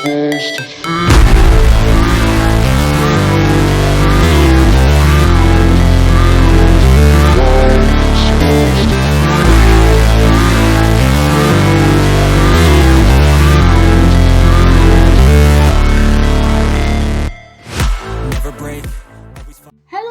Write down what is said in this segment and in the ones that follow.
Hello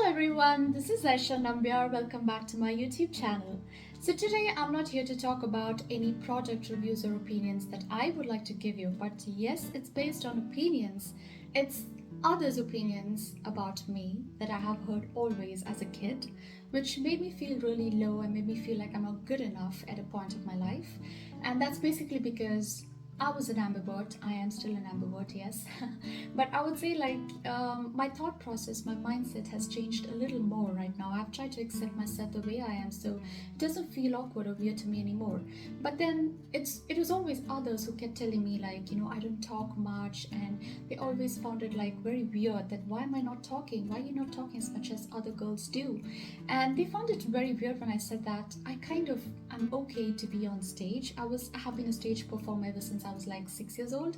everyone, this is Aisha and Ambivert. Welcome back to my YouTube channel. So today I'm not here to talk about any product reviews or opinions that I would like to give you, but yes, it's based on opinions. It's others' opinions about me that I have heard always as a kid, which made me feel really low and made me feel like I'm not good enough at a point of my life. And that's basically because I was an ambivert. I am still an ambivert, yes. But I would say my thought process, my mindset has changed a little more right now. I've tried to accept myself the way I am, so it doesn't feel awkward or weird to me anymore. But then it was always others who kept telling me I don't talk much, and they always found it very weird that why am I not talking? Why are you not talking as much as other girls do? And they found it very weird when I said that I'm okay to be on stage. I have been a stage performer ever since I was 6 years old,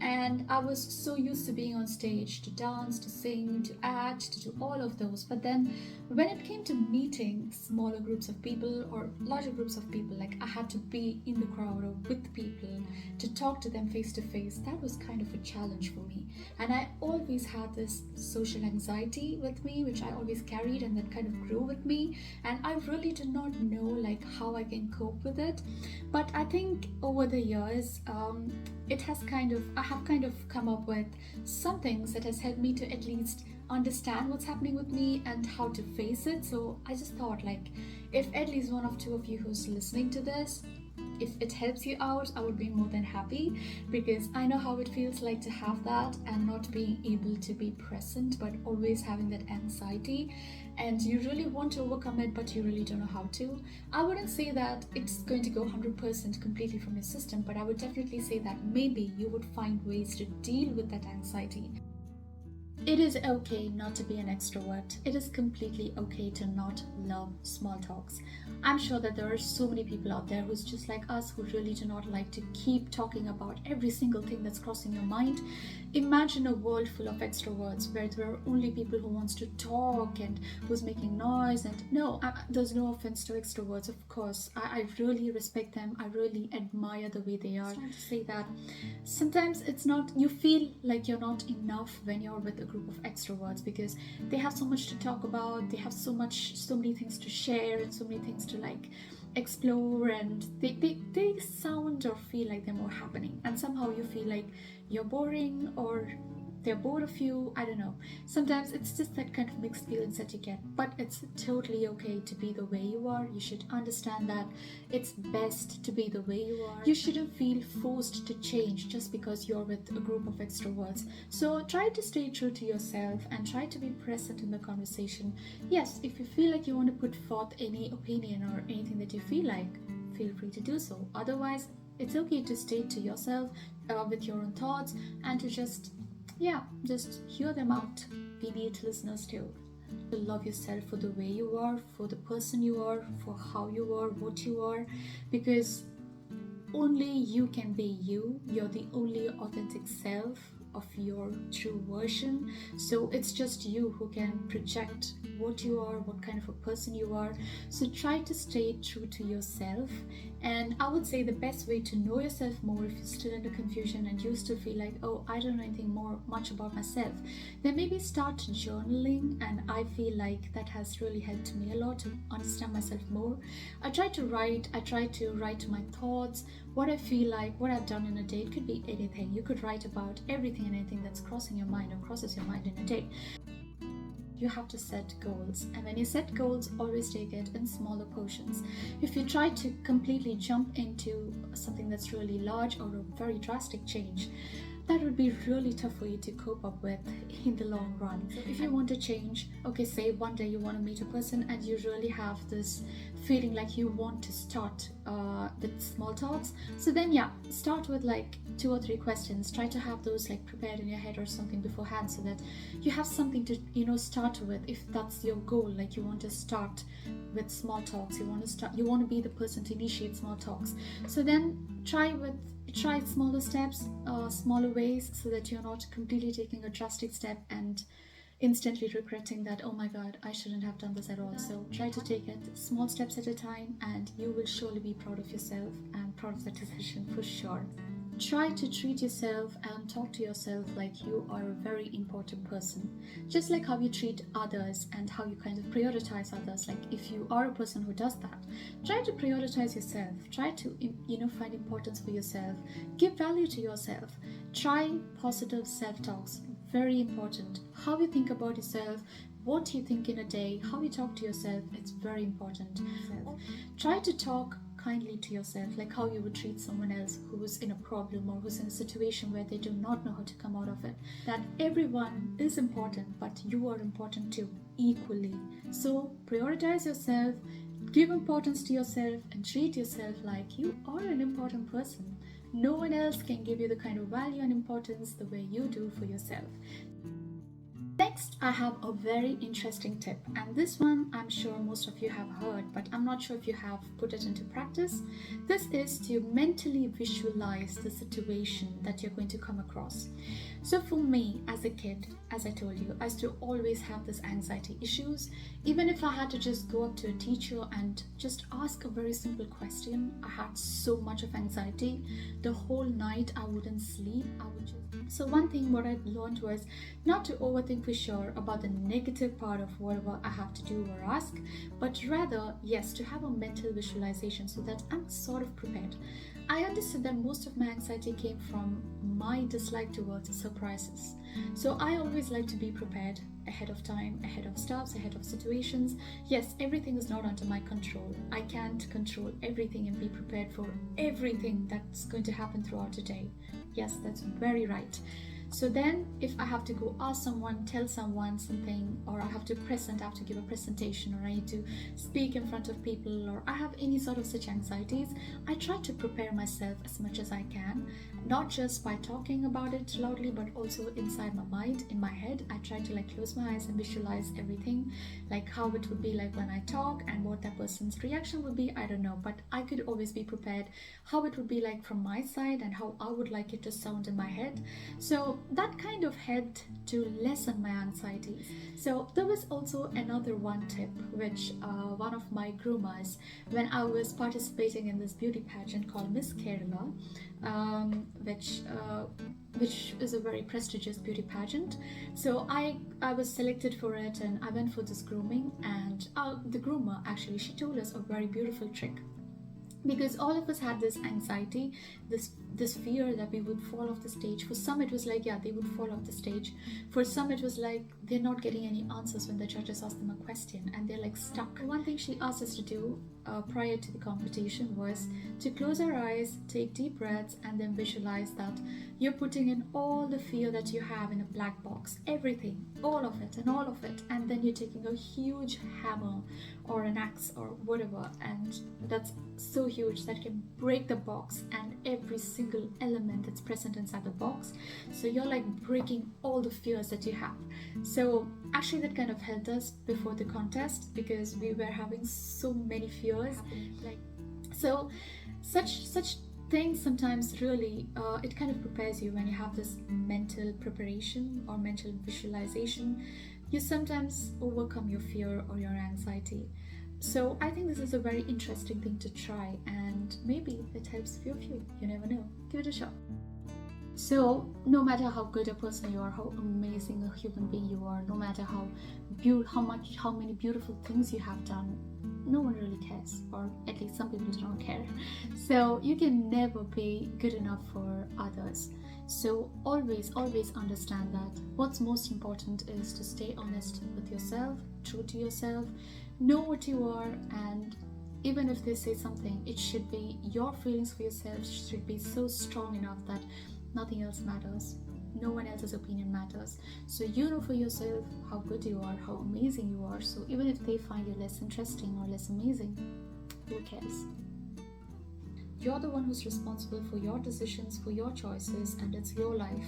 and I was so used to being on stage to dance, to sing, to act, to do all of those. But then when it came to meeting smaller groups of people or larger groups of people, I had to be in the crowd or with people to talk to them face to face. That was kind of a challenge for me, and I always had this social anxiety with me, which I always carried, and that kind of grew with me, and I really did not know how I can cope with it. But I think over the years I have kind of come up with some things that has helped me to at least understand what's happening with me and how to face it. So I just thought if at least one or two of you who's listening to this, if it helps you out, I would be more than happy, because I know how it feels like to have that and not being able to be present, but always having that anxiety, and you really want to overcome it, but you really don't know how to. I wouldn't say that it's going to go 100% completely from your system, but I would definitely say that maybe you would find ways to deal with that anxiety. It is okay not to be an extrovert. It is completely okay to not love small talks. I'm sure that there are so many people out there who's just like us, who really do not like to keep talking about every single thing that's crossing your mind. Imagine a world full of extroverts where there are only people who wants to talk and who's making noise. And no, there's no offense to extroverts, of course. I really respect them. I really admire the way they are. I'm trying to say that sometimes you feel like you're not enough when you're with a group of extroverts, because they have so much to talk about, they have so many things to share and so many things to explore, and they sound or feel like they're more happening, and somehow you feel like you're boring or they're bored of you. I don't know. Sometimes it's just that kind of mixed feelings that you get, but it's totally okay to be the way you are. You should understand that it's best to be the way you are. You shouldn't feel forced to change just because you're with a group of extroverts. So try to stay true to yourself and try to be present in the conversation. Yes, if you feel like you want to put forth any opinion or anything that you feel free to do so. Otherwise, it's okay to stay to yourself with your own thoughts, and to just hear them out. We need listeners too. To love yourself for the way you are, for the person you are, for how you are, what you are, because only you can be you. You're the only authentic self of your true version. So it's just you who can project what you are, what kind of a person you are. So try to stay true to yourself. And I would say the best way to know yourself more, if you're still in the confusion and you still feel I don't know anything much about myself, then maybe start journaling. And I feel like that has really helped me a lot to understand myself more. I try to write my thoughts, what I feel like, what I've done in a day. It could be anything. You could write about everything and anything that's crossing your mind or crosses your mind in a day. You have to set goals, and when you set goals, always take it in smaller portions. If you try to completely jump into something that's really large or a very drastic change, that would be really tough for you to cope up with in the long run. So if you want to change, say one day you want to meet a person and you really have this feeling like you want to start with small talks, so then start with 2 or 3 questions. Try to have those prepared in your head or something beforehand, so that you have something to start with. If that's your goal, you want to start with small talks, you want to be the person to initiate small talks, so then try with Try smaller steps, smaller ways, so that you're not completely taking a drastic step and instantly regretting that, oh my god, I shouldn't have done this at all. So try to take it small steps at a time, and you will surely be proud of yourself and proud of that decision for sure. Try to treat yourself and talk to yourself like you are a very important person. Just like how you treat others and how you kind of prioritize others. Like if you are a person who does that, try to prioritize yourself. Try to, find importance for yourself. Give value to yourself. Try positive self-talks. Very important. How you think about yourself, what you think in a day, how you talk to yourself, it's very important. Try to talk kindly to yourself, like how you would treat someone else who's in a problem or who's in a situation where they do not know how to come out of it. That everyone is important, but you are important too, equally. So prioritize yourself, give importance to yourself, and treat yourself like you are an important person. No one else can give you the kind of value and importance the way you do for yourself. Next, I have a very interesting tip, and this one I'm sure most of you have heard, but I'm not sure if you have put it into practice. This is to mentally visualize the situation that you're going to come across. So for me, as a kid, as I told you, I used to always have this anxiety issues. Even if I had to just go up to a teacher and just ask a very simple question, I had so much of anxiety. The whole night I wouldn't sleep. So one thing what I learned was not to overthink for sure about the negative part of whatever I have to do or ask, but rather, yes, to have a mental visualization so that I'm sort of prepared. I understood that most of my anxiety came from my dislike towards surprises. So I always like to be prepared ahead of time, ahead of stuffs, ahead of situations. Yes, everything is not under my control. I can't control everything and be prepared for everything that's going to happen throughout the day. Yes, that's very right. So then if I have to go ask someone, tell someone something, or I have to give a presentation, or I need to speak in front of people, or I have any sort of such anxieties, I try to prepare myself as much as I can, not just by talking about it loudly, but also inside my mind, in my head. I try to close my eyes and visualize everything, like how it would be like when I talk and what that person's reaction would be. I don't know, but I could always be prepared how it would be like from my side and how I would like it to sound in my head. So that kind of helped to lessen my anxieties. So there was also another one tip which one of my groomers, when I was participating in this beauty pageant called Miss Kerala, which is a very prestigious beauty pageant. So I was selected for it, and I went for this grooming, and the groomer actually, she told us a very beautiful trick, because all of us had this anxiety, this fear that we would fall off the stage. For some it was like, yeah, they would fall off the stage. For some it was like they're not getting any answers when the judges ask them a question and they're stuck. One thing she asked us to do prior to the competition was to close our eyes, take deep breaths, and then visualize that you're putting in all the fear that you have in a black box, everything, all of it, and then you're taking a huge hammer or an axe or whatever, and that's so huge that can break the box and every single element that's present inside the box. So you're breaking all the fears that you have. So actually that kind of helped us before the contest, because we were having so many fears. So such things sometimes really it kind of prepares you. When you have this mental preparation or mental visualization, you sometimes overcome your fear or your anxiety. So I think this is a very interesting thing to try, and maybe it helps few of you. You never know. Give it a shot. So no matter how good a person you are, how amazing a human being you are, no matter how many beautiful things you have done, no one really cares, or at least some people don't care. So you can never be good enough for others. So always understand that what's most important is to stay honest with yourself, true to yourself, know what you are, and even if they say something, it should be your feelings for yourself should be so strong enough that nothing else matters. No one else's opinion matters. So you know for yourself how good you are, how amazing you are. So even if they find you less interesting or less amazing, who cares? You're the one who's responsible for your decisions, for your choices, and it's your life.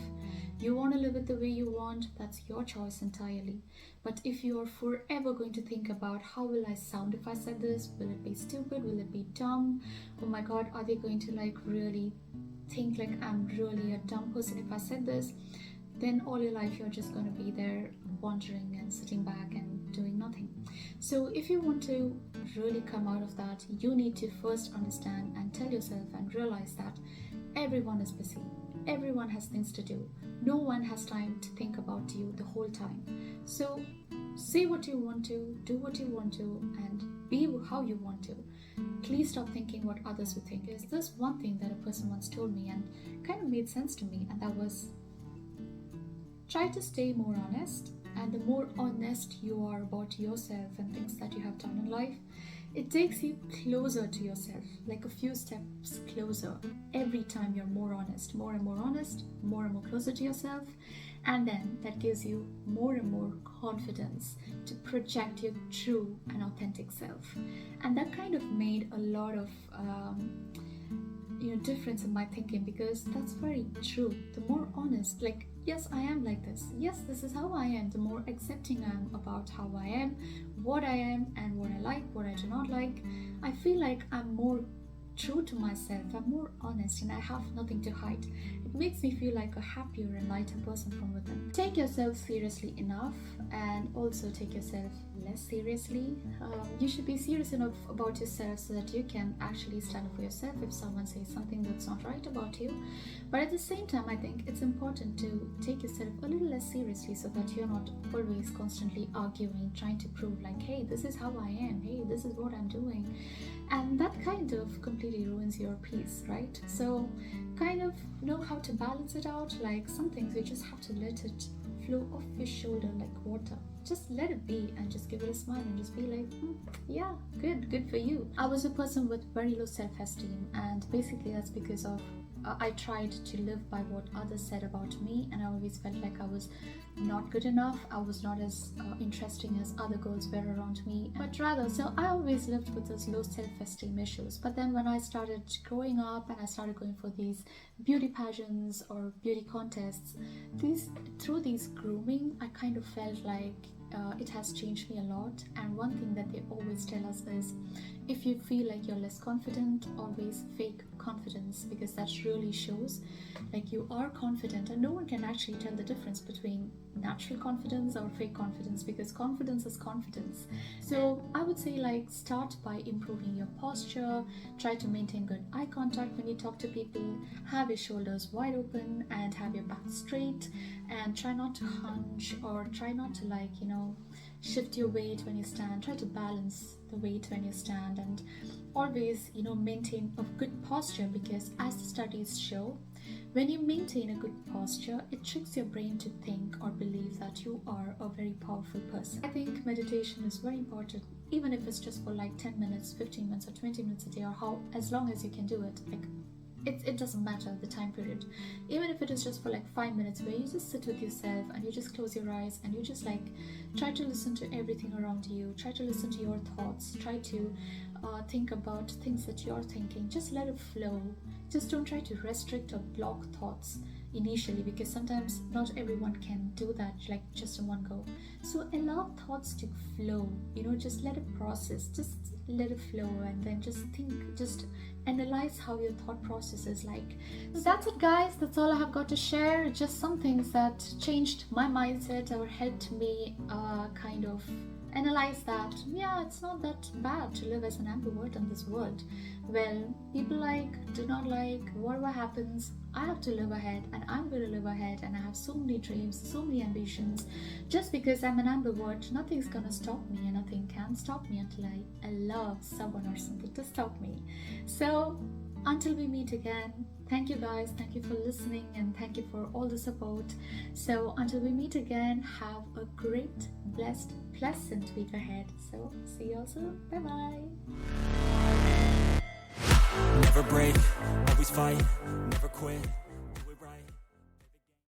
You want to live it the way you want, that's your choice entirely. But if you are forever going to think about how will I sound if I said this, will it be stupid, will it be dumb, oh my god, are they going to really think like I'm really a dumb person if I said this, then all your life you're just going to be there wandering and sitting back and doing nothing. So if you want to really come out of that, you need to first understand and tell yourself and realize that everyone is busy. Everyone has things to do. No one has time to think about you the whole time. So say what you want to, do what you want to, and be how you want to. Please stop thinking what others would think. There's this one thing that a person once told me and kind of made sense to me, and that was, try to stay more honest. And the more honest you are about yourself and things that you have done in life, it takes you closer to yourself, like a few steps closer. Every time you're more honest, more and more honest, more and more closer to yourself. And then that gives you more and more confidence to project your true and authentic self. And that kind of made a lot of difference in my thinking, because that's very true. The more honest, like, yes, I am like this. Yes, this is how I am. The more accepting I am about how I am, what I am, and what I like, what I do not like, I feel like I'm more true to myself. I'm more honest and I have nothing to hide. It makes me feel like a happier and lighter person from within. Take yourself seriously enough, and also take yourself less seriously. You should be serious enough about yourself so that you can actually stand up for yourself if someone says something that's not right about you. But at the same time, I think it's important to take yourself a little less seriously so that you're not always constantly arguing, trying to prove like, hey, this is how I am, hey, this is what I'm doing. And that kind of completely ruins your peace, right? So kind of know how to balance it out. Like, some things you just have to let it flow off your shoulder like water. Just let it be and just give it a smile and just be like, yeah, good for you. I was a person with very low self-esteem, and basically that's because of I tried to live by what others said about me, and I always felt like I was not good enough. I was not as interesting as other girls were around me, but rather, so I always lived with those low self-esteem issues. But then when I started growing up and I started going for these beauty pageants or beauty contests, through these grooming, I kind of felt like it has changed me a lot. And one thing that they always tell us is, if you feel like you're less confident, always fake confidence, because that really shows like you are confident, and no one can actually tell the difference between natural confidence or fake confidence, because confidence is confidence. So I would say, like, start by improving your posture, try to maintain good eye contact when you talk to people, have your shoulders wide open and have your back straight, and try not to hunch or try not to shift your weight when you stand. Try to balance the weight when you stand, and always maintain a good posture, because as the studies show, when you maintain a good posture, it tricks your brain to think or believe that you are a very powerful person. I think meditation is very important, even if it's just for like 10 minutes, 15 minutes or 20 minutes a day, or as long as you can do it. Like, it doesn't matter the time period. Even if it is just for like 5 minutes, where you just sit with yourself and you just close your eyes and you just like try to listen to everything around you, try to listen to your thoughts, try to think about things that you're thinking. Just let it flow. Just don't try to restrict or block thoughts initially, because sometimes not everyone can do that like just in one go. So allow thoughts to flow, just let it process, just let it flow, and then just think, just analyze how your thought process is like. So that's it, guys. That's all I have got to share. Just some things that changed my mindset or helped me kind of analyze that, yeah, it's not that bad to live as an ambivert in this world. Well, people do not like, whatever happens, I have to live ahead, and I'm going to live ahead, and I have so many dreams, so many ambitions. Just because I'm an ambivert, nothing's gonna stop me, and nothing can stop me until I allow someone or something to stop me. So until we meet again, thank you guys, thank you for listening, and thank you for all the support. So until we meet again, have a great, blessed, pleasant week ahead. So see you all soon. Bye bye. Never break, always fight, never quit.